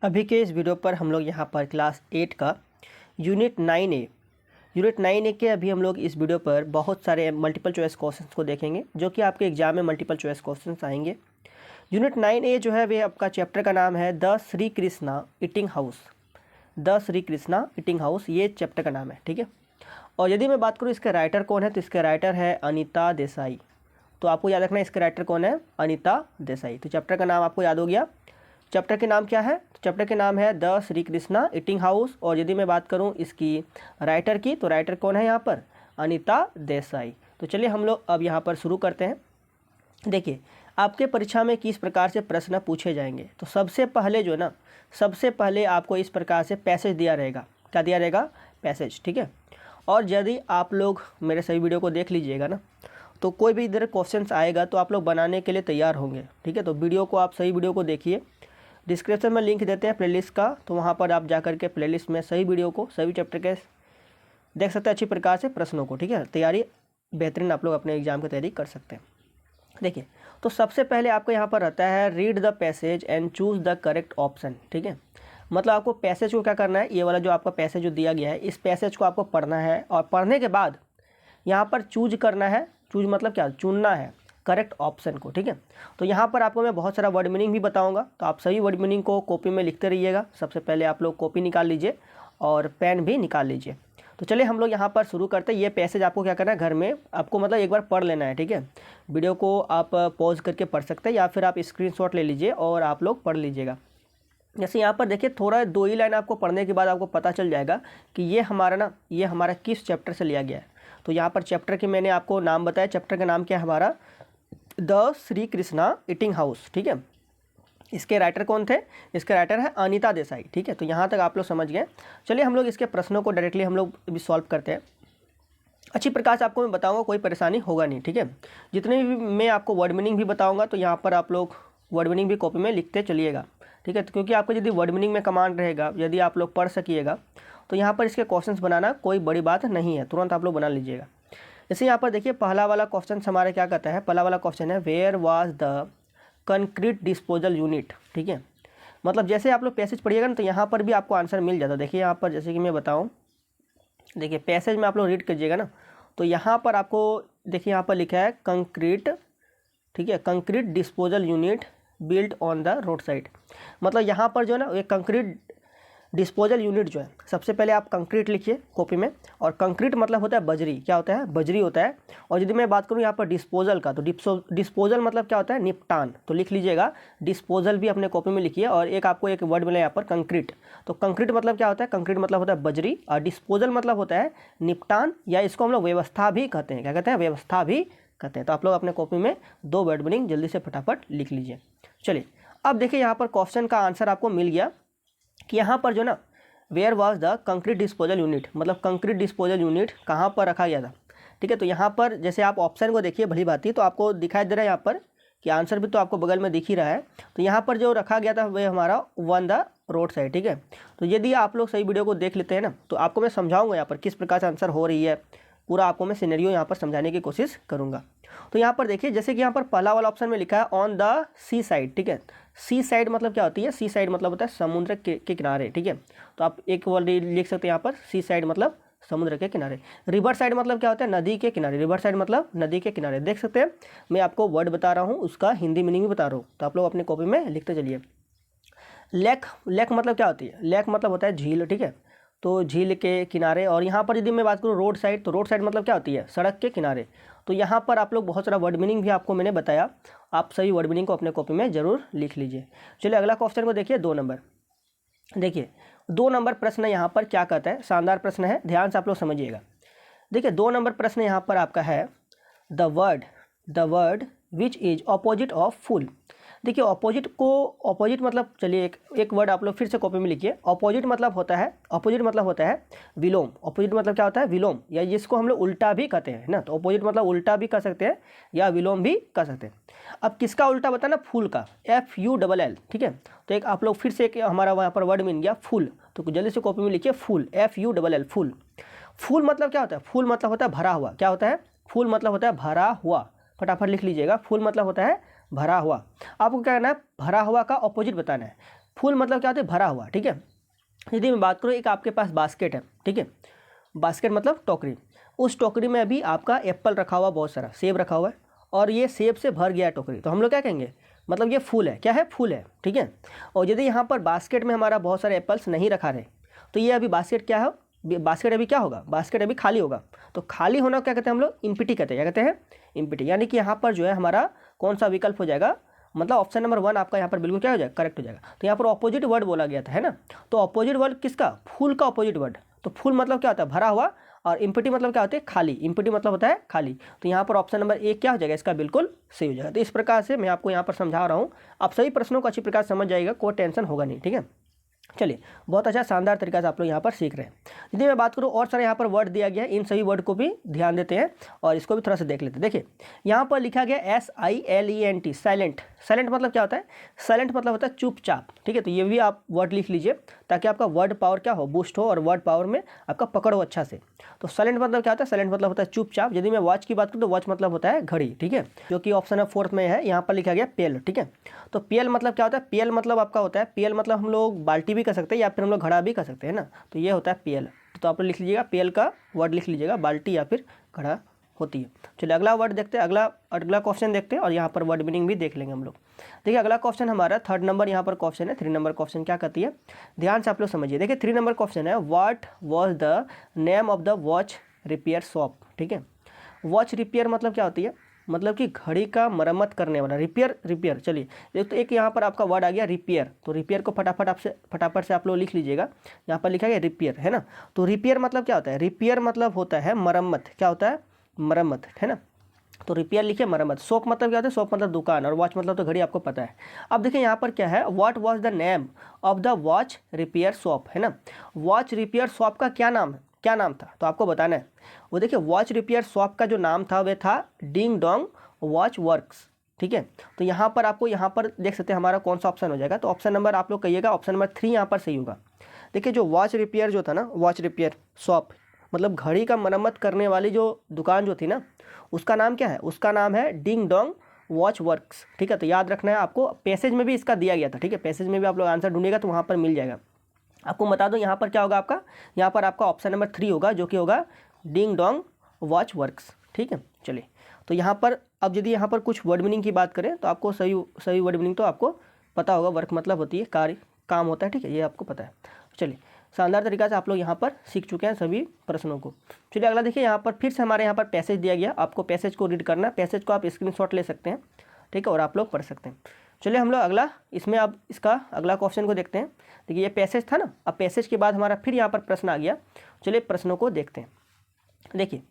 अभी के इस वीडियो पर हम लोग यहाँ पर क्लास 8 का यूनिट 9 ए के अभी हम लोग इस वीडियो पर बहुत सारे मल्टीपल चॉइस क्वेश्चंस को देखेंगे जो कि आपके एग्जाम में मल्टीपल चॉइस क्वेश्चंस आएंगे। यूनिट 9 ए जो है वे आपका चैप्टर का नाम है the Shri Krishna eating house. The Shri Krishna eating house ये चैप्टर का नाम है, ठीक है। और यदि मैं बात करूँ इसके राइटर कौन है तो इसके राइटर है अनीता देसाई। तो आपको याद रखना है इसके राइटर कौन है, अनीता देसाई। तो चैप्टर का नाम आपको याद हो गया। चैप्टर के नाम क्या है? तो चैप्टर के नाम है the Shri Krishna eating house. और यदि मैं बात करूं इसकी राइटर की तो राइटर कौन है यहाँ पर, अनीता देसाई। तो चलिए हम लोग अब यहाँ पर शुरू करते हैं। देखिए आपके परीक्षा में किस प्रकार से प्रश्न पूछे जाएंगे। तो सबसे पहले आपको इस प्रकार से पैसेज दिया रहेगा। क्या दिया रहेगा? पैसेज, ठीक है। और यदि आप लोग मेरे सभी वीडियो को देख लीजिएगा ना, तो कोई भी इधर क्वेश्चंस आएगा तो आप लोग बनाने के लिए तैयार होंगे, ठीक है। तो वीडियो को आप सही वीडियो को देखिए। डिस्क्रिप्शन में लिंक देते हैं प्लेलिस्ट का, तो वहाँ पर आप जा करके प्लेलिस्ट में सही वीडियो को सभी चैप्टर के देख सकते हैं अच्छी प्रकार से प्रश्नों को, ठीक है। तैयारी बेहतरीन आप लोग अपने एग्जाम की तैयारी कर सकते हैं। देखिए तो सबसे पहले आपको यहाँ पर रहता है read the passage and choose the correct option, ठीक है। मतलब आपको पैसेज को क्या करना है, ये वाला जो आपका पैसेज जो दिया गया है इस पैसेज को आपको पढ़ना है और पढ़ने के बाद यहाँ पर चूज करना है। चूज मतलब क्या, चुनना है करेक्ट ऑप्शन को, ठीक है। तो यहाँ पर आपको मैं बहुत सारा वर्ड मीनिंग भी बताऊंगा, तो आप सभी वर्ड मीनिंग को कॉपी में लिखते रहिएगा। सबसे पहले आप लोग कॉपी निकाल लीजिए और पेन भी निकाल लीजिए। तो चलिए हम लोग यहाँ पर शुरू करते हैं। ये पैसेज आपको क्या करना है, घर में आपको मतलब एक बार पढ़ लेना है, ठीक है। वीडियो को आप पॉज करके पढ़ सकते हैं या फिर आप स्क्रीनशॉट ले लीजिए और आप लोग पढ़ लीजिएगा। जैसे यहाँ पर देखिए थोड़ा 2 ही लाइन आपको पढ़ने के बाद आपको पता चल जाएगा कि ये हमारा किस चैप्टर से लिया गया है। तो यहाँ पर चैप्टर के मैंने आपको नाम बताया। चैप्टर का नाम क्या है हमारा, the Shri Krishna eating house, ठीक है। इसके राइटर कौन थे? इसके राइटर है अनीता देसाई, ठीक है। तो यहाँ तक आप लोग समझ गए। चलिए हम लोग इसके प्रश्नों को डायरेक्टली हम लोग भी सॉल्व करते हैं। अच्छी प्रकार से आपको मैं बताऊँगा, कोई परेशानी होगा नहीं, ठीक है। जितने भी मैं आपको वर्ड मीनिंग भी बताऊँगा तो यहाँ पर आप लोग वर्ड मीनिंग भी कॉपी में लिखते चलिएगा, ठीक है। तो क्योंकि आपको यदि वर्ड मीनिंग में कमांड रहेगा, यदि आप लोग पढ़ सकिएगा तो यहाँ पर इसके क्वेश्चंस बनाना कोई बड़ी बात नहीं है, तुरंत आप लोग बना लीजिएगा। जैसे यहाँ पर देखिए पहला वाला क्वेश्चन हमारा क्या कहता है, पहला वाला क्वेश्चन है where was the concrete disposal unit, ठीक है। मतलब जैसे आप लोग पैसेज पढ़िएगा ना तो यहाँ पर भी आपको आंसर मिल जाता है। देखिए यहाँ पर जैसे कि मैं बताऊँ, देखिए पैसेज में आप लोग रीड कीजिएगा ना तो यहाँ पर आपको देखिए यहाँ पर लिखा है कंक्रीट, ठीक है, concrete disposal unit built on the road side. मतलब यहाँ पर जो है ना ये कंक्रीट डिस्पोजल यूनिट जो है, सबसे पहले आप कंक्रीट लिखिए कॉपी में। और कंक्रीट मतलब होता है बजरी, क्या होता है, बजरी होता है। और यदि मैं बात करूँ यहाँ पर डिस्पोजल का, तो डिस्पोजल मतलब क्या होता है, निपटान। तो लिख लीजिएगा डिस्पोजल भी अपने कॉपी में लिखिए। और एक आपको एक वर्ड मिला यहाँ पर कंक्रीट। तो कंक्रीट मतलब क्या होता है, कंक्रीट मतलब होता है बजरी और डिस्पोजल मतलब होता है निपटान, या इसको हम लोग व्यवस्था भी कहते हैं। क्या कहते हैं, व्यवस्था भी कहते हैं। तो आप लोग अपने कॉपी में 2 वर्ड मीनिंग जल्दी से फटाफट लिख लीजिए। चलिए अब देखिए यहाँ पर क्वेश्चन का आंसर आपको मिल गया कि यहाँ पर जो ना where was the concrete disposal unit, मतलब कंक्रीट डिस्पोजल यूनिट कहाँ पर रखा गया था, ठीक है। तो यहाँ पर जैसे आप ऑप्शन को देखिए भली भांति तो आपको दिखाई दे रहा है यहाँ पर कि आंसर भी तो आपको बगल में दिख ही रहा है। तो यहाँ पर जो रखा गया था वह हमारा वन द रोड साइड, ठीक है। तो यदि आप लोग सही वीडियो को देख लेते हैं ना तो आपको मैं समझाऊंगा यहाँ पर किस प्रकार से आंसर हो रही है, पूरा आपको मैं सिनेरियो यहाँ पर समझाने की कोशिश करूँगा। तो यहाँ पर देखिए जैसे कि यहाँ पर पहला वाला ऑप्शन में लिखा है ऑन द सी साइड, ठीक है। सी साइड मतलब क्या होती है, सी साइड मतलब होता है समुद्र के किनारे, ठीक है। तो आप एक वर्ड लिख सकते हैं यहाँ पर, सी साइड मतलब समुद्र के किनारे। रिवर साइड मतलब क्या होता है, नदी के किनारे। रिवर साइड मतलब नदी के किनारे। देख सकते हैं मैं आपको वर्ड बता रहा हूँ, उसका हिंदी मीनिंग भी बता रहा हूँ, तो आप लोग अपनी कॉपी में लिखते चलिए। लेक मतलब क्या होती है, लेक मतलब होता है झील, ठीक है। तो झील के किनारे। और यहाँ पर यदि मैं बात करूँ रोड साइड, तो रोड साइड मतलब क्या होती है, सड़क के किनारे। तो यहाँ पर आप लोग बहुत सारा वर्ड मीनिंग भी आपको मैंने बताया, आप सभी वर्ड मीनिंग को अपने कॉपी में जरूर लिख लीजिए। चलिए अगला क्वेश्चन को देखिए 2 नंबर। देखिए 2 नंबर प्रश्न यहाँ पर क्या कहता है, शानदार प्रश्न है, ध्यान से आप लोग समझिएगा। देखिए 2 नंबर प्रश्न यहाँ पर आपका है the word which is opposite of full. देखिए ऑपोजिट मतलब चलिए एक वर्ड आप लोग फिर से कॉपी में लिखिए। ऑपोजिट मतलब होता है विलोम। ऑपोजिट मतलब क्या होता है, विलोम, या जिसको हम लोग उल्टा भी कहते हैं ना। तो ऑपोजिट मतलब उल्टा भी कह सकते हैं या विलोम भी कह सकते हैं। अब किसका उल्टा बताना, फूल का, FULL, ठीक है। तो एक आप लोग फिर से एक हमारा वहाँ पर वर्ड मिल गया फूल, तो जल्दी से कॉपी में लिखिए फूल, FULL, फूल। फूल मतलब क्या होता है, फूल मतलब होता है भरा हुआ। क्या होता है, फूल मतलब होता है भरा हुआ। फटाफट लिख लीजिएगा, फूल मतलब होता है भरा हुआ। आपको क्या करना है, भरा हुआ का ऑपोजिट बताना है। फुल मतलब क्या होता है, भरा हुआ, ठीक है। यदि मैं बात करूँ, एक आपके पास बास्केट है, ठीक है, बास्केट मतलब टोकरी, उस टोकरी में अभी आपका एप्पल रखा हुआ, बहुत सारा सेब रखा हुआ है, और ये सेब से भर गया है टोकरी, तो हम लोग क्या कहेंगे, मतलब ये फुल है, क्या है, फुल है, ठीक है। और यदि यहाँ पर बास्केट में हमारा बहुत सारे एप्पल्स नहीं रखा रहे, तो ये अभी बास्केट क्या है, बास्केट अभी क्या होगा, बास्केट अभी खाली होगा। तो खाली होना क्या कहते हैं हम लोग, इम्पिटी कहते हैं, क्या कहते हैं, इम्पिटी। यानी कि यहाँ पर जो है हमारा कौन सा विकल्प हो जाएगा, मतलब ऑप्शन नंबर 1 आपका यहाँ पर बिल्कुल क्या हो जाएगा, करेक्ट हो जाएगा। तो यहाँ पर ऑपोजिट वर्ड बोला गया था, है ना। तो ऑपोजिट वर्ड किसका, फुल का ऑपोजिट वर्ड। तो फुल मतलब क्या होता है, भरा हुआ, और इम्पिटी मतलब क्या होता है, खाली। इम्पिटी मतलब होता है खाली। तो यहाँ पर ऑप्शन नंबर 1 क्या हो जाएगा, इसका बिल्कुल सही हो जाएगा। तो इस प्रकार से मैं आपको यहाँ पर समझा रहा हूँ, आप सभी प्रश्नों को अच्छी प्रकार समझ जाएगा, कोई टेंशन होगा नहीं, ठीक है। चलिए, बहुत अच्छा शानदार तरीका से आप लोग यहाँ पर सीख रहे हैं। यदि मैं बात करूँ, और सारे यहाँ पर वर्ड दिया गया है, इन सभी वर्ड को भी ध्यान देते हैं और इसको भी थोड़ा सा देख लेते हैं। देखिए, यहाँ पर लिखा गया SILENT, साइलेंट। साइलेंट मतलब क्या होता है, साइलेंट मतलब होता है चुपचाप, ठीक है। तो ये भी आप वर्ड लिख लीजिए, ताकि आपका वर्ड पावर क्या हो, बूस्ट हो, और वर्ड पावर में आपका पकड़ हो अच्छा से। तो साइलेंट मतलब क्या होता है, साइलेंट मतलब होता है चुपचाप। यदि मैं वॉच की बात करूँ, तो वॉच मतलब होता है घड़ी, ठीक है, जो कि ऑप्शन नंबर 4 में है। यहाँ पर लिखा गया पेल, ठीक है। तो पेल मतलब क्या होता है, पेल मतलब आपका होता है, पेल मतलब हम लोग बाल्टी भी कर सकते हैं, या फिर हम लोग घड़ा भी कर सकते हैं ना। तो ये होता है पेल। तो आप लोग लिख लीजिएगा, पेल का वर्ड लिख लीजिएगा, बाल्टी या फिर घड़ा होती है। चलिए, अगला वर्ड देखते हैं, अगला क्वेश्चन देखते हैं, और यहाँ पर वर्ड मीनिंग भी देख लेंगे हम लोग। देखिए, अगला क्वेश्चन हमारा 3rd नंबर यहाँ पर क्वेश्चन है। 3 नंबर क्वेश्चन क्या कहती है, ध्यान से आप लोग समझिए। देखिए, 3 नंबर क्वेश्चन है, what was the name of the watch repair shop, ठीक है। वॉच रिपेयर मतलब क्या होती है, मतलब कि घड़ी का मरम्मत करने वाला, रिपेयर। चलिए, तो एक यहाँ पर आपका वर्ड आ गया रिपेयर। तो रिपेयर को फटाफट से आप लोग लिख लीजिएगा। यहाँ पर लिखा गया रिपेयर, है ना। तो रिपेयर मतलब क्या होता है, रिपेयर मतलब होता है मरम्मत, क्या होता है, मरम्मत, है ना। तो रिपेयर लिखिए, मरम्मत। शॉप मतलब क्या होता है, शॉप मतलब दुकान, और वॉच मतलब तो घड़ी, आपको पता है। अब देखिए यहाँ पर क्या है, what was the name of the watch repair shop, है ना। वॉच रिपेयर शॉप का क्या नाम था, तो आपको बताना है। वो देखिए, वॉच रिपेयर शॉप का जो नाम था वह था डिंग डोंग वॉच वर्क्स, ठीक है। तो यहाँ पर आपको यहाँ पर देख सकते हैं हमारा कौन सा ऑप्शन हो जाएगा। तो ऑप्शन नंबर आप लोग कहिएगा, ऑप्शन नंबर 3 यहाँ पर सही होगा। देखिए, जो वॉच रिपेयर जो था ना, वॉच रिपेयर शॉप मतलब घड़ी का मरम्मत करने वाली जो दुकान जो थी ना, उसका नाम क्या है, उसका नाम है डिंग डोंग वॉच वर्क्स, ठीक है। तो याद रखना है आपको, पैसेज में भी इसका दिया गया था, ठीक है। पैसेज में भी आप लोग आंसर ढूंढिएगा तो वहाँ पर मिल जाएगा। आपको बता दो यहाँ पर क्या होगा आपका, यहाँ पर आपका ऑप्शन नंबर 3 होगा, जो कि होगा डिंग डोंग वॉच वर्क्स, ठीक है। चलिए, तो यहाँ पर अब यदि यहाँ पर कुछ वर्ड मीनिंग की बात करें, तो आपको सही वर्ड मीनिंग तो आपको पता होगा। वर्क मतलब होती है कार्य, काम होता है, ठीक है, ये आपको पता है। चलिए, शानदार तरीका से आप लोग यहाँ पर सीख चुके हैं सभी प्रश्नों को। चलिए, अगला देखिए, यहाँ पर फिर से हमारे यहाँ पर पैसेज दिया गया। आपको पैसेज को रीड करना है, पैसेज को आप स्क्रीनशॉट ले सकते हैं, ठीक है, और आप लोग पढ़ सकते हैं। चलिए, हम लोग अगला इसमें अब इसका अगला क्वेश्चन को देखते हैं। देखिए, ये पैसेज था ना, अब पैसेज के बाद हमारा फिर यहाँ पर प्रश्न आ गया। चलिए, प्रश्नों को देखते हैं। देखिए,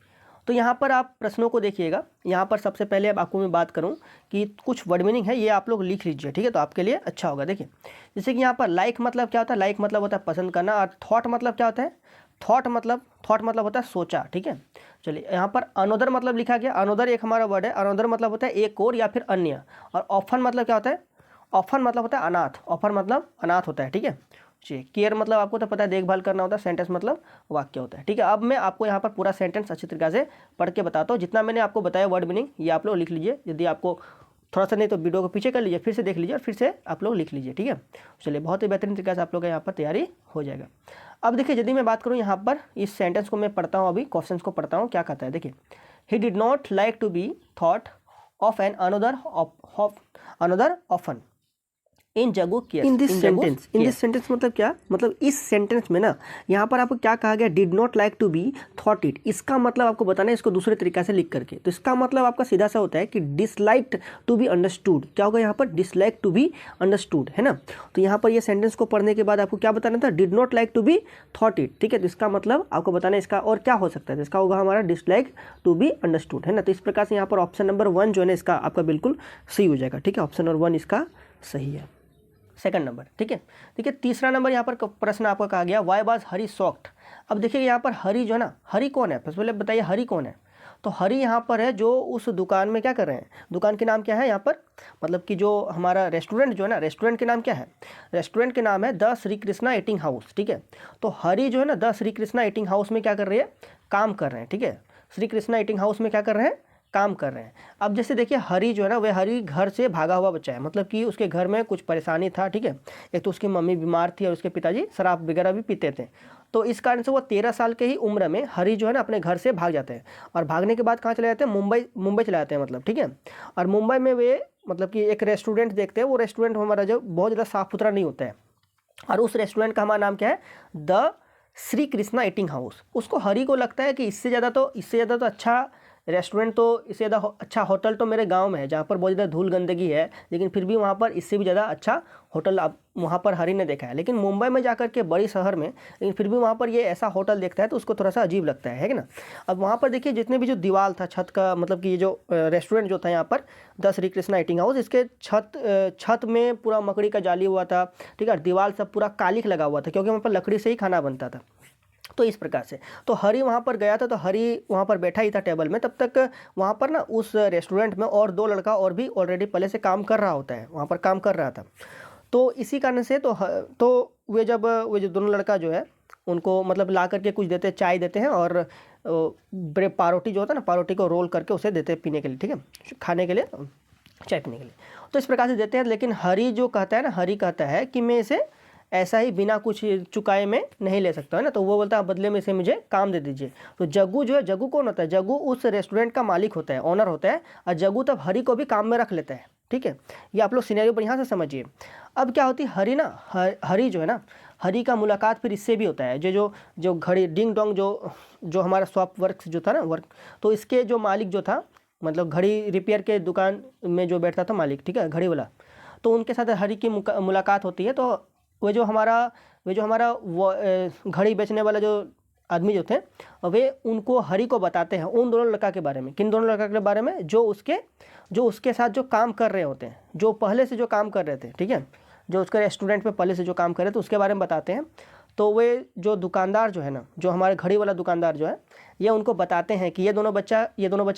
तो यहाँ पर आप प्रश्नों को देखिएगा। यहाँ पर सबसे पहले अब आपको मैं बात करूँ कि कुछ वर्ड मीनिंग है, ये आप लोग लिख लीजिए, ठीक है, तो आपके लिए अच्छा होगा। देखिए, जैसे कि यहाँ पर लाइक मतलब क्या होता है, लाइक मतलब होता है पसंद करना, और थॉट मतलब क्या होता है, थॉट मतलब होता है सोचा, ठीक है। चलिए, यहाँ पर अनोदर मतलब लिखा गया। अनोदर एक हमारा वर्ड है, अनोदर मतलब होता है एक और या फिर अन्य। और ऑफन मतलब क्या होता है, ऑफन मतलब होता है अनाथ, ऑफन मतलब अनाथ होता है, ठीक है। जी, केयर मतलब आपको तो पता है देखभाल करना होता है, सेंटेंस मतलब वाक्य होता है, ठीक है। अब मैं आपको यहाँ पर पूरा सेंटेंस अच्छी तरीके से पढ़ के बताता हूँ। जितना मैंने आपको बताया वर्ड मीनिंग, ये आप लोग लिख लीजिए। यदि आपको थोड़ा सा नहीं तो वीडियो को पीछे कर लीजिए, फिर से देख लीजिए, और फिर से आप लोग लिख लीजिए, ठीक है। चलिए, बहुत ही बेहतरीन तरीके से आप लोग का यहाँ पर तैयारी हो जाएगा। अब देखिए, यदि मैं बात करूँ यहाँ पर इस सेंटेंस को मैं पढ़ता हूँ, अभी क्वेश्चन को पढ़ता हूँ, क्या कहता है। देखिए, he did not like to be thought of an another often in जगू केयर्स। इन दिस सेंटेंस मतलब क्या, मतलब इस सेंटेंस में ना यहाँ पर आपको क्या कहा गया, did not like to be thought it. इसका मतलब आपको बताना है इसको दूसरे तरीके से लिख करके। तो इसका मतलब आपका सीधा सा होता है कि डिसलाइक्ड टू बी अंडरस्टूड। क्या होगा यहाँ पर, डिसलाइक टू बी अंडरस्टूड, है ना। तो यहाँ पर ये सेंटेंस को पढ़ने के बाद आपको क्या बताना था, did not like to be thought it, ठीक है। तो इसका मतलब आपको बताना है इसका और क्या हो सकता है। इसका होगा हमारा डिसलाइक टू बी अंडरस्टूड, है ना। तो इस प्रकार से यहाँ पर ऑप्शन नंबर 1 जो है ना, इसका आपका बिल्कुल सही हो जाएगा, ठीक है। ऑप्शन नंबर 1 इसका सही है, सेकंड नंबर, ठीक है। देखिए, तीसरा नंबर यहाँ पर प्रश्न आपका कहा गया, वाई वाज हरी शॉक्ड। अब देखिए, यहाँ पर हरी जो है ना, हरी कौन है, सबसे पहले बताइए हरी कौन है। तो हरी यहाँ पर है जो उस दुकान में क्या कर रहे हैं, दुकान के नाम क्या है यहाँ पर, मतलब कि जो हमारा रेस्टोरेंट जो है ना, रेस्टोरेंट के नाम क्या है, रेस्टोरेंट के नाम है the Shri Krishna eating house, ठीक है। तो हरी जो है ना, the Shri Krishna eating house में क्या कर रही है, काम कर रहे हैं, ठीक है। श्री कृष्णा ईटिंग हाउस में क्या कर रहे हैं, काम कर रहे हैं। अब जैसे देखिए हरी जो है ना, वह हरी घर से भागा हुआ बच्चा है, मतलब कि उसके घर में कुछ परेशानी था, ठीक है। एक तो उसकी मम्मी बीमार थी और उसके पिताजी शराब वगैरह भी पीते थे। तो इस कारण से वो 13 साल के ही उम्र में हरी जो है ना अपने घर से भाग जाते हैं, और भागने के बाद कहाँ चले जाते हैं, मुंबई चले जाते हैं, मतलब ठीक है। और मुंबई में वे मतलब कि एक रेस्टोरेंट देखते हैं। वो रेस्टोरेंट हमारा जो बहुत ज़्यादा साफ़ सुथरा नहीं होता है, और उस रेस्टोरेंट का हमारा नाम क्या है, the Shri Krishna eating house. उसको हरी को लगता है कि इससे ज़्यादा तो अच्छा रेस्टोरेंट, तो इससे ज़्यादा अच्छा होटल तो मेरे गांव में है, जहाँ पर बहुत ज़्यादा धूल गंदगी है, लेकिन फिर भी वहाँ पर इससे भी ज़्यादा अच्छा होटल अब वहाँ पर हरी ने देखा है। लेकिन मुंबई में जाकर के बड़ी शहर में, लेकिन फिर भी वहाँ पर ये ऐसा होटल देखता है तो उसको थोड़ा सा अजीब लगता है कि ना। अब वहाँ पर देखिए जितने भी जो दीवार था छत का, मतलब कि ये जो रेस्टोरेंट जो था यहाँ पर the Shri Krishna eating house, इसके छत में पूरा मकड़ी का जाली हुआ था, ठीक है। दीवार सब पूरा कालिख लगा हुआ था, क्योंकि वहाँ पर लकड़ी से ही खाना बनता था। तो इस प्रकार से तो हरी वहाँ पर गया था, तो हरी वहाँ पर बैठा ही था टेबल में। तब तक वहाँ पर ना उस रेस्टोरेंट में और 2 लड़का और भी ऑलरेडी पहले से काम कर रहा होता है, वहाँ पर काम कर रहा था। तो इसी कारण से तो वे जो दोनों लड़का जो है उनको मतलब ला करके कुछ देते, चाय देते हैं, और ब्रेड पारोटी जो होता है ना, पारोटी को रोल करके उसे देते हैं पीने के लिए, ठीक है, खाने के लिए, चाय पीने के लिए। तो इस प्रकार से देते हैं। लेकिन हरी जो कहता है ना, हरी कहता है कि मैं इसे ऐसा ही बिना कुछ चुकाए में नहीं ले सकता, है ना। तो वो बोलता है बदले में इसे मुझे काम दे दीजिए। तो जग्गू जो है, जग्गू कौन होता है, जग्गू उस रेस्टोरेंट का मालिक होता है, ओनर होता है, और जग्गू तब हरी को भी काम में रख लेता है, ठीक है। ये आप लोग सिनेरियो पर यहाँ से समझिए। अब क्या होती है, हरी ना हरी जो है ना, हरी का मुलाकात फिर इससे भी होता है, जो घड़ी डिंग डोंग जो हमारा शॉप वर्क जो था ना, वर्क, तो इसके जो मालिक जो था, मतलब घड़ी रिपेयर के दुकान में जो बैठता था मालिक, ठीक है, घड़ी वाला, तो उनके साथ हरी की मुलाकात होती है। तो वो जो हमारा घड़ी बेचने वाला जो आदमी जो थे, वे उनको हरी को बताते हैं उन दोनों लड़का के बारे में। किन दोनों लड़का के बारे में, जो उसके साथ जो काम कर रहे होते हैं, जो पहले से जो काम कर रहे थे, ठीक है, जो उसके रेस्टोरेंट में पहले से जो काम कर रहे थे उसके बारे में बताते हैं। तो वे जो दुकानदार जो है ना, जो हमारे घड़ी वाला दुकानदार जो है, ये उनको बताते हैं कि ये दोनों बच्चा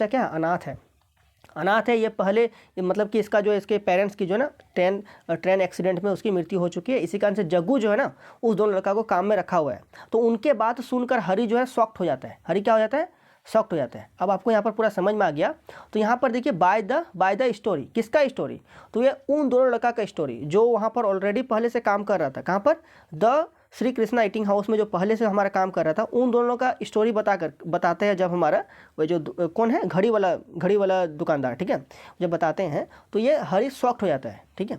क्या है, अनाथ है। ये पहले मतलब कि इसके पेरेंट्स की जो है ना ट्रेन एक्सीडेंट में उसकी मृत्यु हो चुकी है। इसी कारण से जग्गू जो है ना उस दोनों लड़का को काम में रखा हुआ है। तो उनके बात सुनकर हरी जो है शॉक्ड हो जाता है। हरी क्या हो जाता है, शॉक्ड हो जाता है। अब आपको यहाँ पर पूरा समझ में आ गया। तो यहाँ पर देखिए बाय द स्टोरी, किसका स्टोरी, तो ये उन दोनों लड़का का स्टोरी जो वहाँ पर ऑलरेडी पहले से काम कर रहा था। कहाँ पर, the Shri Krishna eating house में जो पहले से हमारा काम कर रहा था, उन दोनों का स्टोरी बताते हैं। जब हमारा वो जो कौन है, घड़ी वाला दुकानदार, ठीक है, जब बताते हैं तो ये हरी शॉक्ड हो जाता है, ठीक है।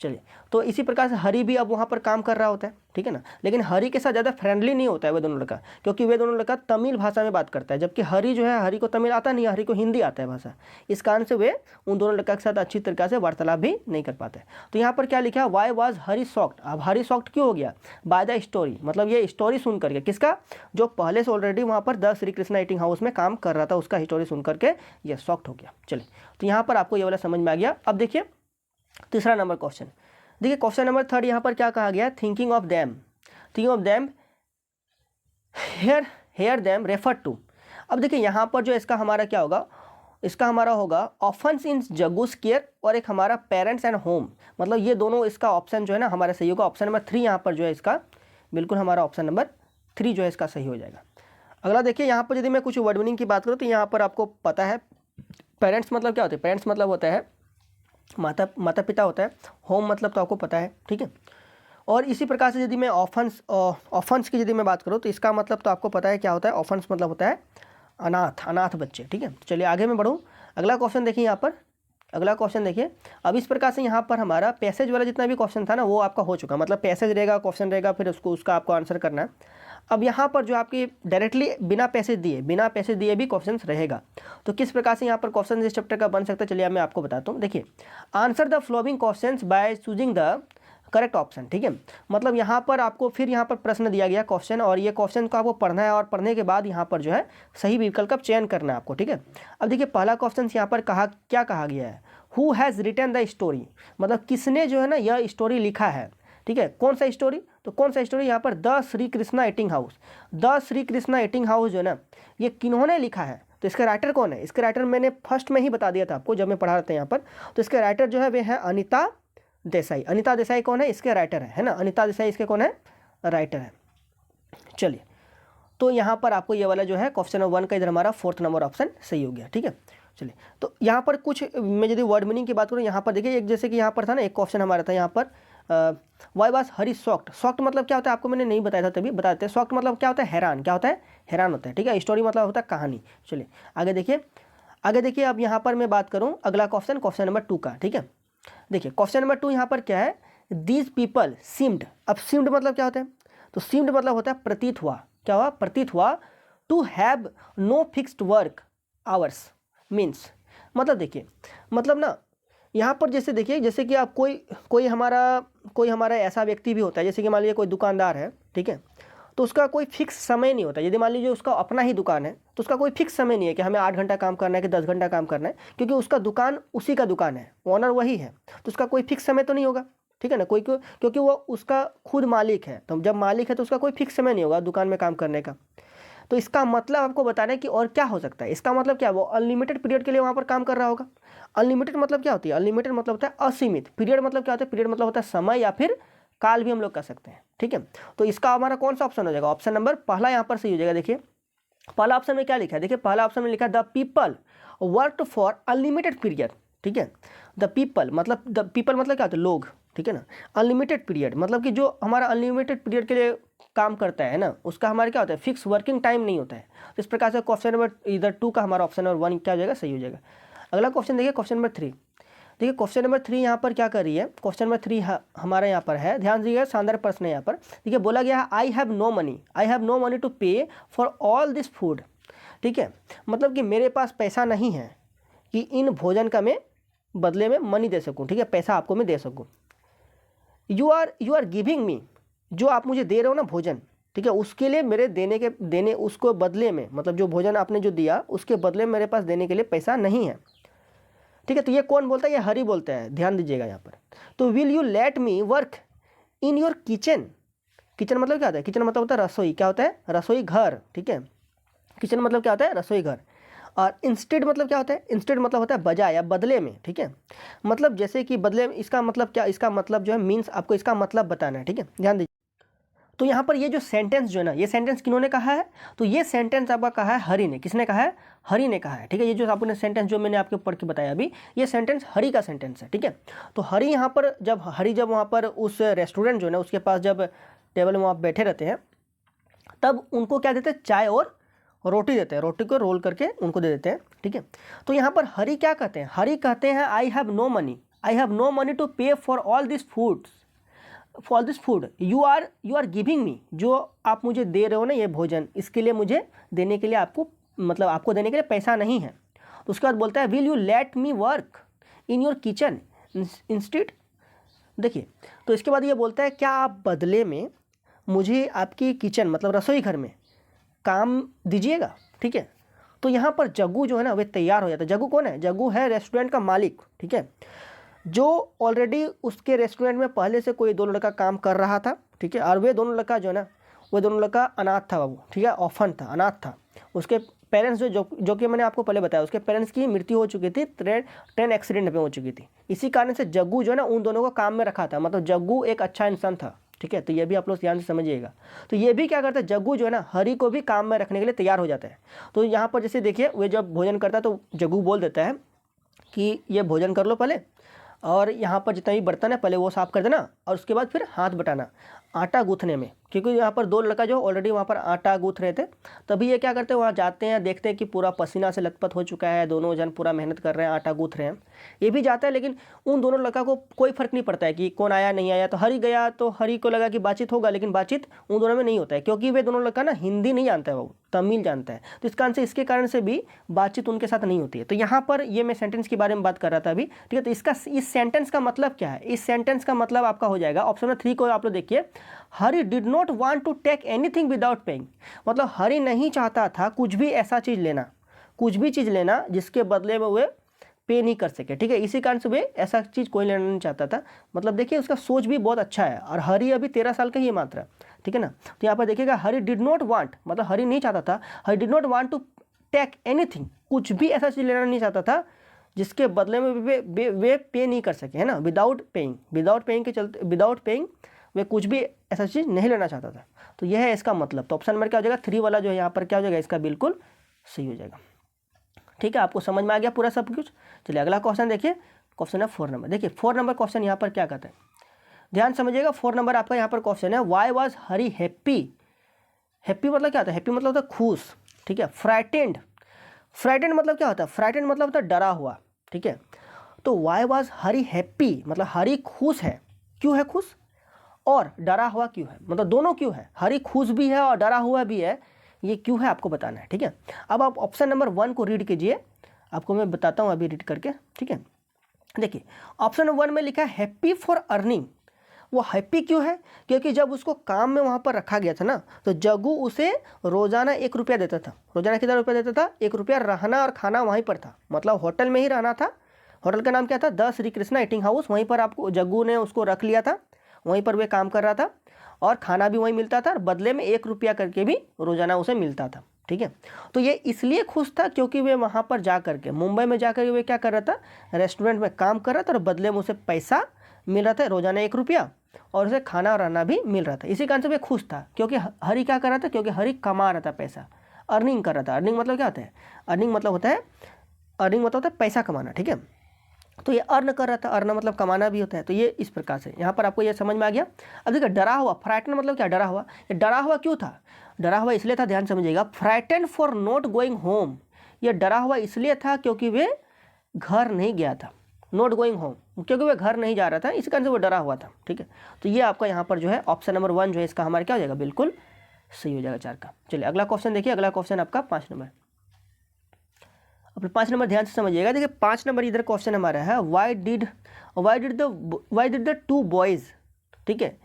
चलिए, तो इसी प्रकार से हरी भी अब वहाँ पर काम कर रहा होता है, ठीक है ना। लेकिन हरी के साथ ज़्यादा फ्रेंडली नहीं होता है वे दोनों लड़का, क्योंकि वे दोनों लड़का तमिल भाषा में बात करता है, जबकि हरी जो है, हरी को तमिल आता नहीं है, हरी को हिंदी आता है भाषा। इस कारण से वे उन दोनों लड़का के साथ अच्छी तरीके से वार्तालाप भी नहीं कर पाते। तो यहाँ पर क्या लिखा है, वाई वॉज हरी शॉक्ड। अब हरी शॉक्ड क्यों हो गया, बाय द स्टोरी, मतलब ये स्टोरी सुन करके, किसका, जो पहले से ऑलरेडी वहाँ पर the Shri Krishna eating house में काम कर रहा था, उसका स्टोरी सुन करके ये शॉक्ड हो गया। चलिए, तो यहाँ पर आपको ये वाला समझ में आ गया। अब देखिए तीसरा नंबर क्वेश्चन, देखिए क्वेश्चन नंबर 3 यहाँ पर क्या कहा गया, thinking of them here them refer to. अब देखिए यहाँ पर जो इसका हमारा क्या होगा, इसका हमारा होगा ऑफेंस इन जग्गूस केयर, और एक हमारा पेरेंट्स एंड होम। मतलब ये दोनों इसका ऑप्शन जो है ना हमारा सही होगा। ऑप्शन नंबर 3 यहाँ पर जो है इसका बिल्कुल हमारा ऑप्शन नंबर 3 जो है इसका सही हो जाएगा। अगला देखिए, यहाँ पर यदि मैं कुछ वर्ड मीनिंग की बात करूँ तो यहाँ पर आपको पता है पेरेंट्स मतलब क्या होता है, पेरेंट्स मतलब होता है माता पिता होता है। होम मतलब तो आपको पता है, ठीक है। और इसी प्रकार से यदि मैं ऑफेंस की यदि मैं बात करूँ तो इसका मतलब तो आपको पता है क्या होता है, ऑफेंस मतलब होता है अनाथ बच्चे, ठीक है। चलिए आगे मैं बढ़ूँ, अगला क्वेश्चन देखिए। यहाँ पर अगला क्वेश्चन देखिए। अब इस प्रकार से यहाँ पर हमारा पैसेज वाला जितना भी क्वेश्चन था ना वो आपका हो चुका, मतलब पैसेज रहेगा, क्वेश्चन रहेगा, फिर उसका आपको आंसर करना है। अब यहाँ पर जो आपकी डायरेक्टली बिना पैसेज दिए भी क्वेश्चंस रहेगा। तो किस प्रकार से यहाँ पर क्वेश्चन इस चैप्टर का बन सकता है, चलिए मैं आपको बताता हूँ। देखिए, answer the flowing questions by choosing the correct option, ठीक है। मतलब यहाँ पर आपको फिर यहाँ पर प्रश्न दिया गया क्वेश्चन, और ये क्वेश्चन को आपको पढ़ना है, और पढ़ने के बाद यहाँ पर जो है सही विकल्प का चयन करना है आपको, ठीक है। अब देखिए पहला क्वेश्चन यहाँ पर क्या कहा गया है, who has written the story, मतलब किसने जो है ना यह स्टोरी लिखा है, ठीक है। कौन सा स्टोरी, तो कौन सा स्टोरी, यहाँ पर the Shri Krishna eating house. The Shri Krishna eating house जो है ना ये किन्होंने लिखा है, तो इसका राइटर कौन है, इसके राइटर मैंने फर्स्ट में ही बता दिया था आपको जब मैं पढ़ा रहा था यहाँ पर। तो इसके राइटर जो है वे है अनिता देसाई। अनिता देसाई कौन है, इसके राइटर है ना, अनिता देसाई इसके कौन है, राइटर है। चलिए, तो यहाँ पर आपको ये वाला जो है क्वेश्चन नंबर 1 का इधर हमारा 4th नंबर ऑप्शन सही हो गया, ठीक है। चलिए, तो यहाँ पर कुछ मैं यदि वर्ड मीनिंग की बात करूँ, यहाँ पर देखिए एक जैसे कि यहाँ पर था ना, एक क्वेश्चन हमारा था यहाँ पर why was Hari shocked. Shocked मतलब क्या होता है आपको मैंने नहीं बताया था, तभी बता देते हैं। शॉक्ड मतलब क्या होता है, हैरान। क्या होता है, हैरान होता है, ठीक है। स्टोरी मतलब होता है कहानी। चलिए आगे देखिए, आगे देखिए। अब यहाँ पर मैं बात करूँ अगला क्वेश्चन, क्वेश्चन नंबर 2 का, ठीक है। देखिए क्वेश्चन नंबर 2 यहाँ पर क्या है, दीज पीपल सीम्ड। अब सीम्ड मतलब क्या होता है, तो सीम्ड मतलब होता है प्रतीत हुआ। क्या हुआ, प्रतीत हुआ। To have no fixed work hours means, मतलब देखिए, मतलब ना यहाँ पर जैसे देखिए, जैसे कि आप कोई हमारा ऐसा व्यक्ति भी होता है, जैसे कि मान लीजिए कोई दुकानदार है, ठीक है, तो उसका कोई फिक्स समय नहीं होता। यदि मान लीजिए उसका अपना ही दुकान है तो उसका कोई फिक्स समय नहीं है कि हमें 8 घंटा काम करना है कि 10 घंटा काम करना है, क्योंकि उसका दुकान उसी का दुकान है, ओनर वही है, तो उसका कोई फिक्स समय तो नहीं होगा, ठीक है ना। क्योंकि वो उसका खुद मालिक है, तो जब मालिक है तो उसका कोई फिक्स समय नहीं होगा दुकान में काम करने का। तो इसका मतलब आपको बताना है कि और क्या हो सकता है। इसका मतलब क्या, वो अनलिमिटेड पीरियड के लिए वहाँ पर काम कर रहा होगा। अनलिमिटेड मतलब क्या होती है, अनलिमिटेड मतलब होता है असीमित। पीरियड मतलब क्या होता है, पीरियड मतलब होता है समय या फिर काल भी हम लोग कह सकते हैं, ठीक है। तो इसका हमारा कौन सा ऑप्शन हो जाएगा, ऑप्शन नंबर पहला यहाँ पर सही हो जाएगा। देखिए पहला ऑप्शन में क्या लिखा है, देखिए पहला ऑप्शन में लिखा है the people worked for unlimited period, ठीक है। द पीपल मतलब क्या होता है, लोग, ठीक है ना। अनलिमिटेड पीरियड मतलब कि जो हमारा अनलिमिटेड पीरियड के लिए काम करता है ना, उसका हमारे क्या होता है, फिक्स वर्किंग टाइम नहीं होता है। तो इस प्रकार से क्वेश्चन नंबर इधर 2 का हमारा ऑप्शन नंबर 1 क्या हो जाएगा, सही हो जाएगा। अगला क्वेश्चन देखिए, क्वेश्चन नंबर 3। देखिए क्वेश्चन नंबर 3 यहाँ पर क्या कर रही है, क्वेश्चन नंबर 3 हमारा यहाँ पर है, ध्यान दीजिएगा, शानदार प्रश्न है यहाँ पर। देखिए बोला गया है I have no money to pay for all this food, ठीक है। मतलब कि मेरे पास पैसा नहीं है कि इन भोजन का मैं बदले में मनी दे सकूँ, ठीक है, पैसा आपको मैं दे सकूँ। यू आर गिविंग मी, जो आप मुझे दे रहे हो ना भोजन, ठीक है, उसके लिए मेरे देने उसको बदले में, मतलब जो भोजन आपने जो दिया उसके बदले में मेरे पास देने के लिए पैसा नहीं है, ठीक है। तो ये कौन बोलता है, ये हरि बोलता है, ध्यान दीजिएगा यहाँ पर। तो will you let me work in your kitchen. Kitchen मतलब क्या होता है, किचन मतलब होता है रसोई, क्या होता है, रसोई घर, ठीक है। किचन मतलब क्या होता है, रसोई घर। और इंस्टेड मतलब क्या होता है, इंस्टेड मतलब होता है बजाय या बदले में, ठीक है। मतलब जैसे कि बदले में, इसका मतलब क्या, इसका मतलब जो है मीन्स, आपको इसका मतलब बताना है, ठीक है, ध्यान दीजिए। तो यहाँ पर ये जो सेंटेंस जो है ना, ये सेंटेंस किन्होंने कहा है, तो ये सेंटेंस आपका कहा है हरि ने। किसने कहा है, हरि ने कहा है, ठीक है। ये जो आपने सेंटेंस जो मैंने आपको पढ़ के बताया अभी, ये सेंटेंस हरि का सेंटेंस है, ठीक है। तो हरि यहाँ पर जब वहाँ पर उस रेस्टोरेंट जो है ना उसके पास जब टेबल में वहाँ बैठे रहते हैं, तब उनको क्या देते हैं, चाय और रोटी देते हैं, रोटी को रोल करके उनको दे देते हैं, ठीक है। तो यहाँ पर हरि क्या कहते हैं, हरि कहते हैं I have no money to pay for all this food you are giving me, जो आप मुझे दे रहे हो ना ये भोजन, इसके लिए मुझे देने के लिए आपको देने के लिए पैसा नहीं है। तो उसके बाद बोलता है will you let me work in your kitchen instead. देखिए तो इसके बाद ये बोलता है क्या आप बदले में मुझे आपकी किचन मतलब रसोई घर में काम दीजिएगा, ठीक है। तो यहाँ पर जग्गू जो है ना वे तैयार हो जाता है। जग्गू कौन है, जग्गू है रेस्टोरेंट का मालिक, ठीक है, जो ऑलरेडी उसके रेस्टोरेंट में पहले से कोई 2 लड़का काम कर रहा था, ठीक है। और वे दोनों लड़का जो है ना, वो दोनों लड़का अनाथ था बाबू, ठीक है, ऑफन था, अनाथ था। उसके पेरेंट्स जो कि मैंने आपको पहले बताया, उसके पेरेंट्स की मृत्यु हो चुकी थी, ट्रेन एक्सीडेंट में हो चुकी थी। इसी कारण से जग्गू जो है ना उन दोनों को काम में रखा था, मतलब जग्गू एक अच्छा इंसान था, ठीक है। तो ये भी आप लोग ध्यान से समझिएगा। तो ये भी क्या करता है, जग्गू जो है ना हरि को भी काम में रखने के लिए तैयार हो जाता है। तो यहाँ पर जैसे देखिए वे जब भोजन करता है तो जग्गू बोल देता है कि ये भोजन कर लो पहले, और यहाँ पर जितना भी बर्तन है पहले वो साफ़ कर देना, और उसके बाद फिर हाथ बटाना आटा गूँथने में, क्योंकि यहाँ पर 2 लड़का जो ऑलरेडी वहाँ पर आटा गूँथ रहे थे। तभी ये क्या करते हैं, वहाँ जाते हैं, देखते हैं कि पूरा पसीना से लथपथ हो चुका है, दोनों जन पूरा मेहनत कर रहे हैं, आटा गूँथ रहे हैं। ये भी जाता है, लेकिन उन दोनों लड़का को कोई फर्क नहीं पड़ता है कि कौन आया नहीं आया। तो हरि गया तो हरि को लगा कि बातचीत होगा, लेकिन बातचीत उन दोनों में नहीं होता है, क्योंकि वे दोनों लड़का ना हिंदी नहीं जानता है, वो तमिल जानता है। तो इसके कारण से भी बातचीत उनके साथ नहीं होती है। तो यहाँ पर ये मैं सेंटेंस के बारे में बात कर रहा था अभी, ठीक है। तो इस सेंटेंस का मतलब क्या है, इस सेंटेंस का मतलब आपका हो जाएगा ऑप्शन नंबर 3 को आप लोग देखिए, Hari did not want to take anything without paying. मतलब हरि नहीं चाहता था कुछ भी ऐसा चीज़ लेना, कुछ भी चीज़ लेना जिसके बदले में वे पे नहीं कर सके, ठीक है। इसी कारण से वे ऐसा चीज़ कोई लेना नहीं चाहता था। मतलब देखिए उसका सोच भी बहुत अच्छा है, और हरि अभी 13 साल का ही मात्र, ठीक है ना। तो यहाँ पर देखिएगा हरि डिड नॉट वांट, मतलब हरि नहीं चाहता था, Hari did not want to take anything, कुछ भी ऐसा चीज़ लेना नहीं चाहता था जिसके बदले में वे पे नहीं कर सके, है ना। विदाउट पेइंग वे कुछ भी ऐसा चीज़ नहीं लेना चाहता था। तो यह है इसका मतलब। तो ऑप्शन नंबर क्या हो जाएगा, 3 वाला जो है यहाँ पर क्या हो जाएगा, इसका बिल्कुल सही हो जाएगा। ठीक है, आपको समझ में आ गया पूरा सब कुछ। चलिए अगला क्वेश्चन देखिए, क्वेश्चन है 4 नंबर। देखिए 4 नंबर क्वेश्चन यहाँ पर क्या कहता है, ध्यान समझिएगा। 4 नंबर आपका यहाँ पर क्वेश्चन है, why was Hari happy. Happy मतलब क्या होता है, हैप्पी मतलब होता है खुश, ठीक है। फ्राइटेंड, फ्राइटेंड मतलब क्या होता है, फ्राइटेंड मतलब होता है डरा हुआ, ठीक है। तो वाई वॉज हरी हैप्पी मतलब हरी खुश है, क्यों है खुश, और डरा हुआ क्यों है, मतलब दोनों क्यों है, हरी खुश भी है और डरा हुआ भी है, ये क्यों है आपको बताना है, ठीक है। अब आप ऑप्शन नंबर 1 को रीड कीजिए, आपको मैं बताता हूँ अभी रीड करके, ठीक है। देखिए ऑप्शन नंबर 1 में लिखा है हैप्पी फॉर अर्निंग। वो हैप्पी क्यों है, क्योंकि जब उसको काम में वहाँ पर रखा गया था ना, तो जग्गू उसे रोजाना 1 रुपया देता था। रोजाना कितना रुपया देता था, 1 रुपया। रहना और खाना वहीं पर था, मतलब होटल में ही रहना था। होटल का नाम क्या था, the Shri Krishna eating house. वहीं पर आपको जग्गू ने उसको रख लिया था, वहीं पर वे काम कर रहा था, और खाना भी वहीं मिलता था, और बदले में 1 रुपया करके भी रोजाना उसे मिलता था, ठीक है। तो ये इसलिए खुश था क्योंकि वे वहाँ पर जा करके, मुंबई में जा करके वे क्या कर रहा था, रेस्टोरेंट में काम कर रहा था, और बदले में उसे पैसा मिल रहा था रोजाना 1 रुपया, और उसे खाना और रहना भी मिल रहा था। इसी कारण से वे खुश था, क्योंकि हरी क्या कर रहा था, क्योंकि हरी कमा रहा था पैसा, अर्निंग कर रहा था। अर्निंग मतलब क्या होता है, अर्निंग मतलब होता है पैसा कमाना, ठीक है। तो ये अर्न कर रहा था, अर्न मतलब कमाना भी होता है। तो ये इस प्रकार से यहाँ पर आपको ये समझ में आ गया। अब देखिए डरा हुआ, फ्राइटन मतलब क्या, डरा हुआ। ये डरा हुआ क्यों था, डरा हुआ इसलिए था, ध्यान समझिएगा, frighten for not going home. ये डरा हुआ इसलिए था क्योंकि वे घर नहीं गया था, नॉट गोइंग होम, क्योंकि वह घर नहीं जा रहा था, इस कारण से वो डरा हुआ था, ठीक है। तो ये आपका यहाँ पर जो है ऑप्शन नंबर 1 जो है इसका हमारा क्या हो जाएगा, बिल्कुल सही हो जाएगा 4 का। चलिए अगला क्वेश्चन देखिए, अगला क्वेश्चन आपका 5 नंबर। अपने 5 नंबर ध्यान से समझिएगा। देखिए 5 नंबर इधर क्वेश्चन हमारा है, वाई डिड द 2 बॉयज, ठीक है,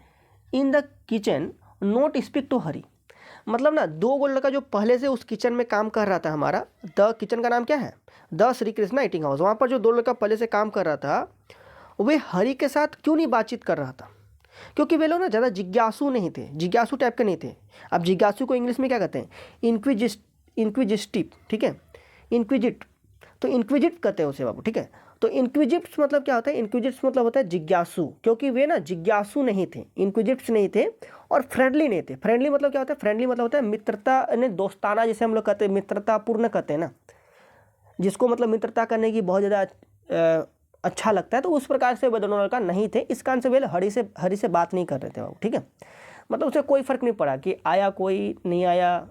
in the kitchen not speak to Hari. मतलब ना 2 लड़का जो पहले से उस किचन में काम कर रहा था, हमारा द किचन का नाम क्या है, the Shri Krishna eating house. वहाँ पर जो 2 लड़का पहले से काम कर रहा था, वे हरी के साथ क्यों नहीं बातचीत कर रहा था, क्योंकि वे लोग ना ज़्यादा जिज्ञासु नहीं थे, जिज्ञासु टाइप के नहीं थे। अब जिज्ञासु को इंग्लिश में क्या कहते हैं, इंक्विजिटिव, ठीक है, इंक्विजिट, तो इंक्विजिट कहते हैं उसे बाबू, ठीक है। तो इंक्विजिट्स मतलब क्या होता है, इंक्विजिट्स मतलब होता है जिज्ञासु, क्योंकि वे ना जिज्ञासु नहीं थे, इंक्विजिट्स नहीं थे, और फ्रेंडली नहीं थे। फ्रेंडली मतलब क्या होता है, फ्रेंडली मतलब होता है मित्रता ने दोस्ताना, जैसे हम लोग कहते हैं मित्रतापूर्ण कहते हैं ना, जिसको मतलब मित्रता करने की बहुत ज़्यादा अच्छा लगता है, तो उस प्रकार से वे दोनों लड़का नहीं थे। इस कारण से वे हरी से बात नहीं कर रहे थे बाबू, ठीक है। मतलब उसे कोई फर्क नहीं पड़ा कि आया कोई नहीं आया,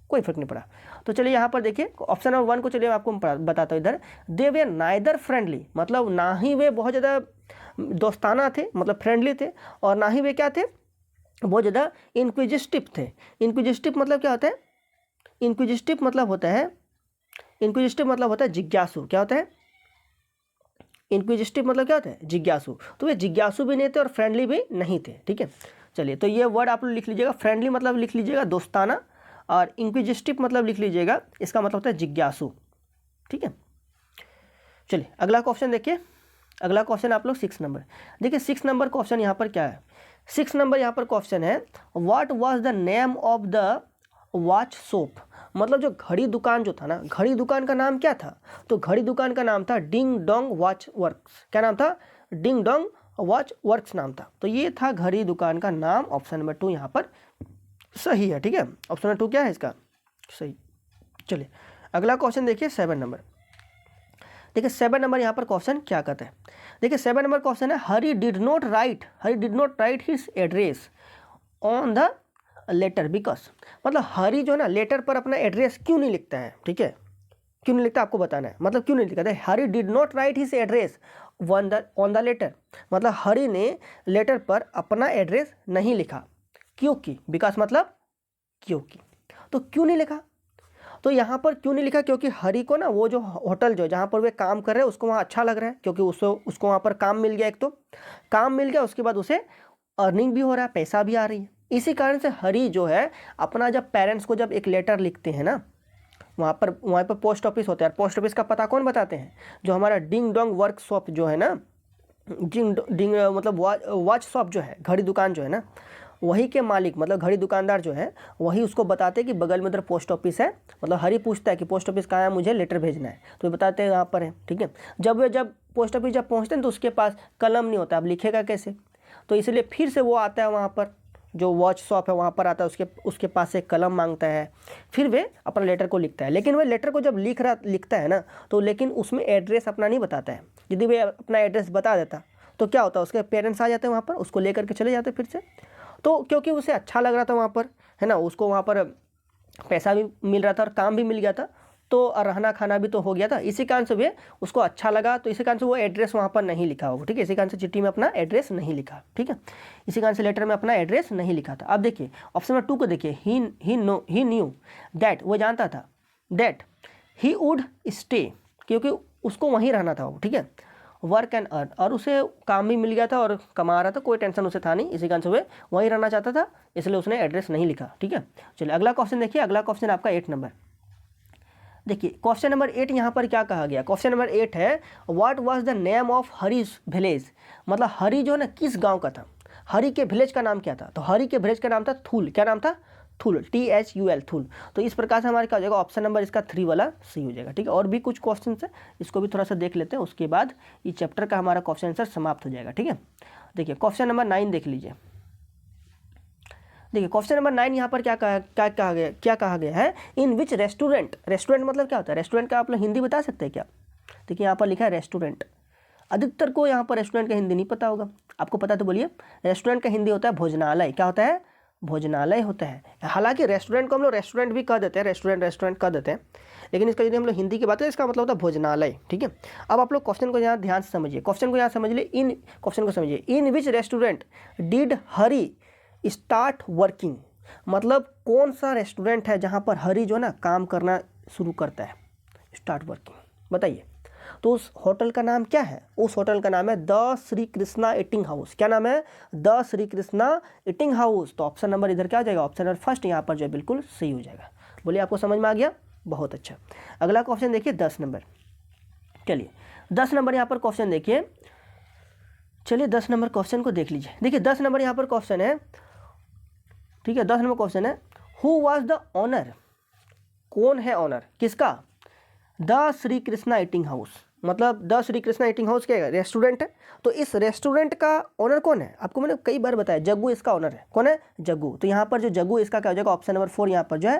कोई फर्क नहीं पड़ा। तो चलिए यहाँ पर देखिए ऑप्शन नंबर 1 को, चलिए मैं आपको बताता हूँ इधर। दे वे नाइदर फ्रेंडली, मतलब ना ही वे बहुत ज़्यादा दोस्ताना थे, मतलब फ्रेंडली थे, और ना ही वे क्या थे, बहुत ज़्यादा इंक्विजिटिव थे। इंक्विजिटिव मतलब क्या होता है, इंक्विजिटिव मतलब होता है जिज्ञासु। क्या होता है, इंक्विजिटिव मतलब क्या होता है, जिज्ञासु। तो वे जिज्ञासु भी नहीं थे और फ्रेंडली भी नहीं थे, ठीक है। चलिए तो ये वर्ड आप लोग लिख लीजिएगा, फ्रेंडली मतलब लिख लीजिएगा दोस्ताना, और इंक्विजिटिव मतलब लिख लीजिएगा, इसका मतलब होता है जिज्ञासु, ठीक है। चलिए अगला क्वेश्चन देखिए, अगला क्वेश्चन आप लोग 6 नंबर देखिए। 6 नंबर क्वेश्चन यहाँ पर क्या है, 6 नंबर यहाँ पर क्वेश्चन है, what was the name of the watch shop. मतलब जो घड़ी दुकान जो था ना, घड़ी दुकान का नाम क्या था, तो घड़ी दुकान का नाम था डिंग डोंग वॉच वर्क्स। क्या नाम था, डिंग डोंग वॉच वर्क्स नाम था। तो ये था घड़ी दुकान का नाम। ऑप्शन नंबर 2 यहाँ पर सही है, ठीक है। ऑप्शन नंबर 2 क्या है इसका, सही। चलिए अगला क्वेश्चन देखिए 7 नंबर। देखिए 7 नंबर यहाँ पर क्वेश्चन क्या कहता है, देखिए 7 नंबर क्वेश्चन है, Hari did not write his address on the letter because. मतलब हरी जो है ना लेटर पर अपना एड्रेस क्यों नहीं लिखता है, ठीक है, क्यों नहीं लिखता आपको बताना है। मतलब क्यों नहीं लिखता है, Hari did not write his address on the letter, मतलब हरी ने लेटर पर अपना एड्रेस नहीं लिखा, क्योंकि, बिकॉज मतलब क्योंकि। तो क्यों नहीं लिखा, तो यहाँ पर क्यों नहीं लिखा, क्योंकि हरी को ना वो जो होटल जो जहाँ पर वे काम कर रहे हैं उसको वहाँ अच्छा लग रहा है, क्योंकि उसको वहाँ पर काम मिल गया, एक तो काम मिल गया, उसके बाद उसे अर्निंग भी हो रहा है, पैसा भी आ रही है। इसी कारण से हरी जो है अपना जब पेरेंट्स को जब एक लेटर लिखते हैं ना, वहाँ पर पोस्ट ऑफिस होता है। पोस्ट ऑफिस का पता कौन बताते हैं, जो हमारा डिंग डोंग वर्कशॉप जो है ना, डिंग मतलब वॉच शॉप जो है, घड़ी दुकान जो है ना, वही के मालिक मतलब घड़ी दुकानदार जो है वही उसको बताते हैं कि बगल में उधर पोस्ट ऑफिस है। मतलब हरी पूछता है कि पोस्ट ऑफिस कहाँ है, मुझे लेटर भेजना है, तो बताते हैं यहाँ पर है, ठीक है। जब पोस्ट ऑफिस पहुँचते हैं तो उसके पास कलम नहीं होता, अब लिखेगा कैसे, तो इसलिए फिर से वो आता है वहाँ पर जो वॉच शॉप है वहाँ पर आता है, उसके पास से कलम मांगता है, फिर वे अपना लेटर को लिखता है। लेकिन वह लेटर को जब लिखता है ना, तो लेकिन उसमें एड्रेस अपना नहीं बताता है। यदि वे अपना एड्रेस बता देता तो क्या होता है, उसके पेरेंट्स आ जाते हैं वहाँ पर, उसको लेकर के चले जाते फिर से। तो क्योंकि उसे अच्छा लग रहा था वहाँ पर, है ना, उसको वहाँ पर पैसा भी मिल रहा था और काम भी मिल गया था, तो रहना खाना भी तो हो गया था, इसी कारण से वे उसको अच्छा लगा, तो इसी कारण से वो एड्रेस वहाँ पर नहीं लिखा होगा। ठीक है, इसी कारण से चिट्ठी में अपना एड्रेस नहीं लिखा। ठीक है, इसी कारण से लेटर में अपना एड्रेस नहीं लिखा था। अब देखिए ऑप्शन नंबर 2 को देखिए, ही न्यू दैट, वो जानता था दैट ही वुड स्टे, क्योंकि उसको वहीं रहना था वो। ठीक है, वर्क एंड अर्न, और उसे काम भी मिल गया था और कमा रहा था, कोई टेंशन उसे था नहीं, इसी कारण से वे वहीं रहना चाहता था, इसलिए उसने एड्रेस नहीं लिखा। ठीक है, चलिए अगला क्वेश्चन देखिए। अगला क्वेश्चन आपका 8 नंबर। देखिए क्वेश्चन नंबर 8 यहाँ पर क्या कहा गया। क्वेश्चन नंबर 8 है, what was the name of Hari's village, मतलब हरी जो है ना किस गांव का था, हरी के विलेज का नाम क्या था। तो हरी के विलेज का नाम था थूल। क्या नाम था? थूल, THUL, थूल। तो इस प्रकार से हमारे क्या हो जाएगा, ऑप्शन नंबर इसका 3 वाला सही हो जाएगा। ठीक है, और भी कुछ क्वेश्चन है, इसको भी थोड़ा सा देख लेते हैं, उसके बाद ये चैप्टर का हमारा क्वेश्चन आंसर समाप्त हो जाएगा। ठीक है, देखिए क्वेश्चन नंबर 9 देख लीजिए। देखिए क्वेश्चन नंबर 9 यहाँ पर क्या कहा गया है, इन विच रेस्टोरेंट, रेस्टोरेंट मतलब क्या होता है, रेस्टोरेंट का आप लोग हिंदी बता सकते हैं क्या? देखिए यहाँ पर लिखा है रेस्टोरेंट। अधिकतर को यहाँ पर रेस्टोरेंट का हिंदी नहीं पता होगा, आपको पता तो बोलिए। रेस्टोरेंट का हिंदी होता है भोजनालय। क्या होता है? भोजनालय होता है। हालांकि रेस्टोरेंट को हम लोग रेस्टोरेंट भी कह देते हैं, रेस्टोरेंट कह देते हैं, लेकिन इसका यदि हम लोग हिंदी की बात करें, इसका मतलब होता है भोजनालय। ठीक है, अब आप लोग क्वेश्चन को यहाँ ध्यान से समझिए, क्वेश्चन को यहाँ समझ लिए। इन क्वेश्चन को समझिए, in which restaurant did Hari start working, मतलब कौन सा रेस्टोरेंट है जहाँ पर हरी जो है ना काम करना शुरू करता है, स्टार्ट वर्किंग, बताइए। तो उस होटल का नाम क्या है? उस होटल का नाम है the Shri Krishna eating house. क्या नाम है? The Shri Krishna eating house. तो ऑप्शन नंबर इधर क्या हो जाएगा, ऑप्शन नंबर फर्स्ट यहाँ पर जो है बिल्कुल सही हो जाएगा। बोलिए आपको समझ में आ गया? बहुत अच्छा। अगला क्वेश्चन देखिए 10 नंबर। चलिए 10 नंबर यहाँ पर क्वेश्चन देखिए। चलिए 10 नंबर क्वेश्चन को देख लीजिए। देखिए 10 नंबर यहाँ पर क्वेश्चन है, ठीक है, 10 नंबर क्वेश्चन है, हु वाज द ऑनर, कौन है ऑनर, किसका? The Shri Krishna eating house. मतलब the Shri Krishna eating house क्या है? रेस्टोरेंट है। तो इस रेस्टोरेंट का ऑनर कौन है? आपको मैंने कई बार बताया, जग्गू इसका ऑनर है। कौन है? जग्गू। तो यहाँ पर जो जग्गू इसका क्या हो जाएगा, ऑप्शन नंबर 4 यहाँ पर जो है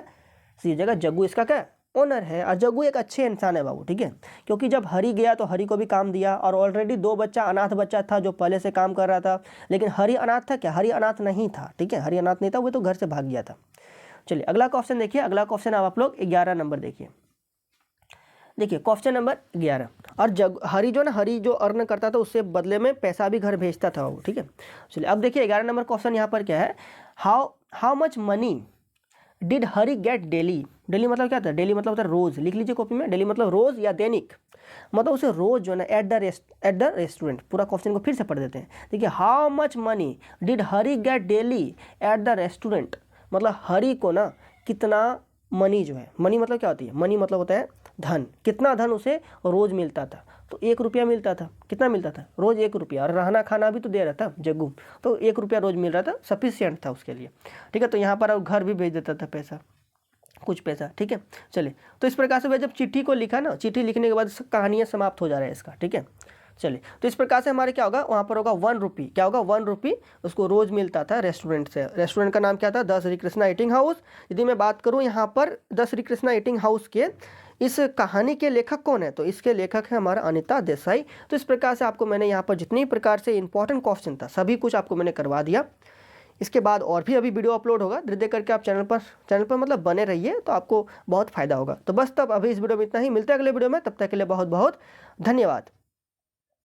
सही हो जाएगा। जग्गू इसका क्या ऑनर है, और जग्गू एक अच्छे इंसान है बाबू। ठीक है, क्योंकि जब हरी गया तो हरी को भी काम दिया, और ऑलरेडी 2 बच्चा अनाथ बच्चा था जो पहले से काम कर रहा था, लेकिन हरी अनाथ था क्या? हरी अनाथ नहीं था। ठीक है, हरी अनाथ नहीं था, वो तो घर से भाग गया था। चलिए अगला क्वेश्चन देखिए। अगला क्वेश्चन आप लोग 11 नंबर देखिए। देखिए क्वेश्चन नंबर 11, और हरी जो ना, हरी जो अर्न करता था उससे बदले में पैसा भी घर भेजता था वो। ठीक है, चलिए अब देखिए 11 नंबर क्वेश्चन यहाँ पर क्या है, how much money did Hari gate daily. Daily मतलब क्या था? डेली मतलब होता है रोज़। लिख लीजिए कॉपी में, डेली मतलब रोज़ या दैनिक, मतलब उसे रोज़ जो है ना एट द रेस्टोरेंट। पूरा क्वेश्चन को फिर से पढ़ देते हैं। देखिए how much money did Hari gate daily at the restaurant, मतलब हरी को ना कितना मनी जो है, मनी मतलब क्या होती है? मनी मतलब होता है धन। कितना धन उसे रोज़ मिलता था? तो 1 रुपया मिलता था। कितना मिलता था? रोज़ 1 रुपया, और रहना खाना भी तो दे रहा था जग्गू, तो 1 रुपया रोज़ मिल रहा था, सफिशियंट था उसके लिए। ठीक है, तो यहाँ पर अब घर भी भेज देता था पैसा, कुछ पैसा। ठीक है, चलिए तो इस प्रकार से वह जब चिट्ठी को लिखा ना, चिट्ठी लिखने के बाद कहानियाँ समाप्त हो जा रहा है इसका। ठीक है, चलिए तो इस प्रकार से हमारे क्या होगा, वहाँ पर होगा 1 रुपी। क्या होगा? 1 रुपी उसको रोज़ मिलता था रेस्टोरेंट से। रेस्टोरेंट का नाम क्या था? The Shri Krishna eating house. यदि मैं बात करूँ यहाँ पर the Shri Krishna eating house के, इस कहानी के लेखक कौन है? तो इसके लेखक है हमारा अनिता देसाई। तो इस प्रकार से आपको मैंने यहाँ पर जितनी प्रकार से इंपॉर्टेंट क्वेश्चन था सभी कुछ आपको मैंने करवा दिया। इसके बाद और भी अभी वीडियो अपलोड होगा, धीरे धीरे करके आप चैनल पर मतलब बने रहिए, तो आपको बहुत फायदा होगा। तो बस तब अभी इस वीडियो में इतना ही, मिलते हैं अगले वीडियो में, तब तक के लिए बहुत बहुत धन्यवाद।